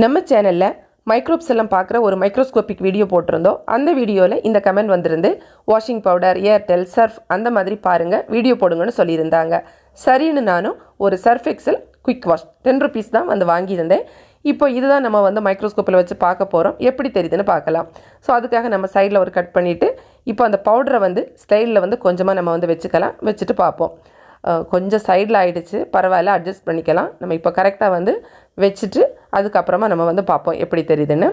நம்ம சேனலில் மைக்ரோப்ஸ் எல்லாம் பார்க்குற ஒரு மைக்ரோஸ்கோபிக் வீடியோ போட்டிருந்தோம். அந்த வீடியோவில் இந்த கமெண்ட் வந்திருந்து வாஷிங் பவுடர், ஏர்டெல், சர்ஃப் அந்த மாதிரி பாருங்கள் வீடியோ போடுங்கன்னு சொல்லியிருந்தாங்க. சரின்னு நானும் ஒரு surf XL quick wash 10 rupees தான் வந்து வாங்கியிருந்தேன். இப்போ இதுதான் நம்ம வந்து மைக்ரோஸ்கோப்பில் வச்சு பார்க்க போகிறோம். எப்படி தெரியுதுன்னு பார்க்கலாம். ஸோ அதுக்காக நம்ம சைடில் ஒரு கட் பண்ணிவிட்டு இப்போ அந்த பவுடரை வந்து ஸ்டைலில் வந்து கொஞ்சமாக நம்ம வந்து வச்சுக்கலாம். வச்சுட்டு பார்ப்போம். கொஞ்சம் சைடில் ஆகிடுச்சு, பரவாயில்ல, அட்ஜஸ்ட் பண்ணிக்கலாம். நம்ம இப்போ கரெக்டாக வந்து வச்சுட்டு அதுக்கப்புறமா நம்ம வந்து பார்ப்போம் எப்படி தெரியுதுன்னு.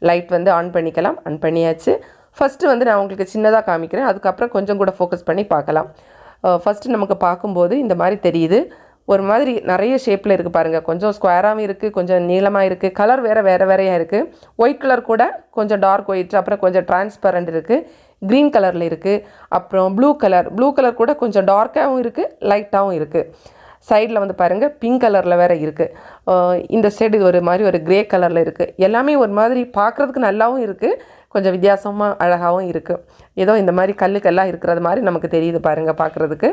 லைட் வந்து ஆன் பண்ணிக்கலாம். ஆன் பண்ணியாச்சு. ஃபஸ்ட்டு வந்து நான் உங்களுக்கு சின்னதாக காமிக்கிறேன், அதுக்கப்புறம் கொஞ்சம் கூட ஃபோக்கஸ் பண்ணி பார்க்கலாம். ஃபஸ்ட்டு நமக்கு பார்க்கும்போது இந்த மாதிரி தெரியுது. ஒரு மாதிரி நிறைய ஷேப்பில் இருக்குது பாருங்கள். கொஞ்சம் ஸ்கொயராகவும் இருக்குது, கொஞ்சம் நீளமாக இருக்குது, கலர் வேறையாக இருக்குது. ஒயிட் கலர் கூட கொஞ்சம் டார்க் ஒயிட், அப்புறம் கொஞ்சம் டிரான்ஸ்பரண்ட் இருக்குது, க்ரீன் கலரில் இருக்குது, அப்புறம் ப்ளூ கலர் கூட கொஞ்சம் டார்க்காகவும் இருக்குது, லைட்டாகவும் இருக்குது. சைடில் வந்து பாருங்கள் பிங்க் கலரில் வேறு இருக்குது. இந்த சைடு ஒரு மாதிரி ஒரு க்ரே கலரில் இருக்குது. எல்லாமே ஒரு மாதிரி பார்க்குறதுக்கு நல்லாவும் இருக்குது, கொஞ்சம் வித்தியாசமாக அழகாகவும் இருக்குது. ஏதோ இந்த மாதிரி கல்லுக்கெல்லாம் இருக்கிறது மாதிரி நமக்கு தெரியுது பாருங்கள். பார்க்குறதுக்கு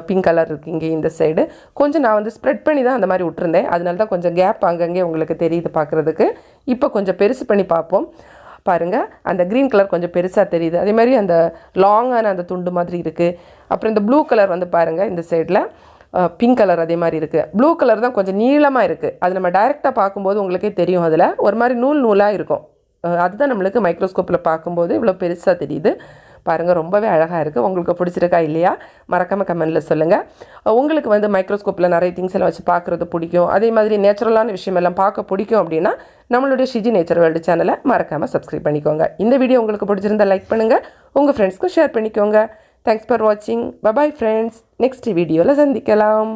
பிங்க் கலர் இருக்குது இங்கே இந்த சைடு. கொஞ்சம் நான் வந்து ஸ்ப்ரெட் பண்ணி தான் அந்த மாதிரி விட்டுருந்தேன், அதனால தான் கொஞ்சம் கேப் அங்கங்கே உங்களுக்கு தெரியுது பார்க்குறதுக்கு. இப்போ கொஞ்சம் பெருசு பண்ணி பார்ப்போம். பாருங்கள், அந்த க்ரீன் கலர் கொஞ்சம் பெருசாக தெரியுது. அதே மாதிரி அந்த லாங்கான அந்த துண்டு மாதிரி இருக்குது. அப்புறம் இந்த ப்ளூ கலர் வந்து பாருங்கள், இந்த சைடில் பிங்க் கலர் அதே மாதிரி இருக்குது. ப்ளூ கலர் தான் கொஞ்சம் நீளமாக இருக்குது. அது நம்ம டைரெக்டாக பார்க்கும்போது உங்களுக்கே தெரியும், அதில் ஒரு மாதிரி நூலாக இருக்கும். அதுதான் நம்மளுக்கு மைக்ரோஸ்கோப்பில் பார்க்கும்போது இவ்வளோ பெருசாக தெரியுது பாருங்கள். ரொம்பவே அழகாக இருக்குது. உங்களுக்கு பிடிச்சிருக்கா இல்லையா மறக்காமல் கமெண்டில் சொல்லுங்கள். உங்களுக்கு வந்து மைக்ரோஸ்கோப்பில் நிறைய திங்ஸ் எல்லாம் வச்சு பார்க்குறது பிடிக்கும், அதே மாதிரி நேச்சுரலான விஷயமெல்லாம் பார்க்க பிடிக்கும் அப்படின்னா நம்மளுடைய ஷிஜி நேச்சர் வேர்ல்டு சேனலை மறக்காமல் சப்ஸ்கிரைப் பண்ணிக்கோங்க. இந்த வீடியோ உங்களுக்கு பிடிச்சிருந்தால் லைக் பண்ணுங்கள், உங்கள் ஃப்ரெண்ட்ஸ்க்கும் ஷேர் பண்ணிக்கோங்க. தேங்க்ஸ் ஃபார் வாட்சிங். Bye bye friends. நெக்ஸ்ட் வீடியோவில் சந்திக்கலாம்.